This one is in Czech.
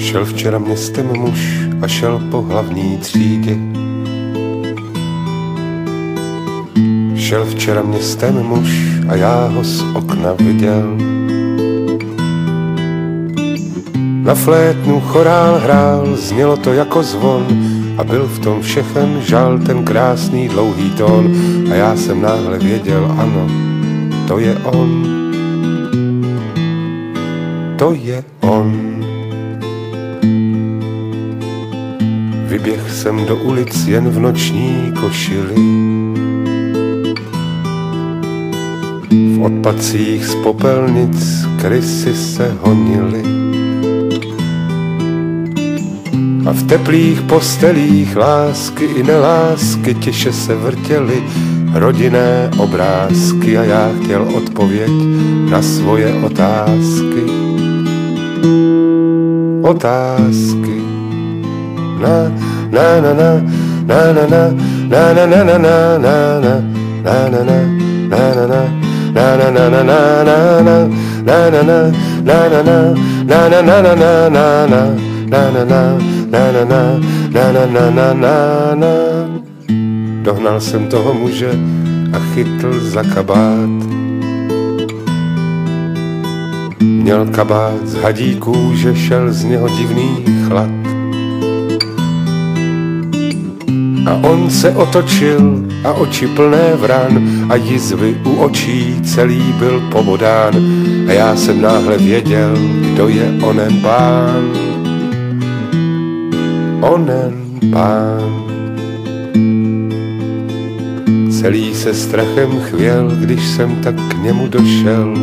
Šel včera městem muž a šel po hlavní třídě. Šel včera městem muž a já ho z okna viděl. Na flétnu chorál hrál, znělo to jako zvon a byl v tom všechen žal ten krásný dlouhý tón. A já jsem náhle věděl, ano, to je on. To je on. Vyběh jsem do ulic jen v noční košili. V odpadcích z popelnic krysy se honily. A v teplých postelích lásky i nelásky tiše se vrtěly rodinné obrázky a já chtěl odpověď na svoje otázky. Otázky. Na na na na na na na na na na na na na na na na na na. Dohnal jsem toho muže a chytl za kabát. Měl kabát z hadí kůže, šel z něho divný chlad. A on se otočil a oči plné vran a jizvy u očí celý byl pobodán. A já jsem náhle věděl, kdo je onen pán. Onen pán. Celý se strachem chvěl, když jsem tak k němu došel.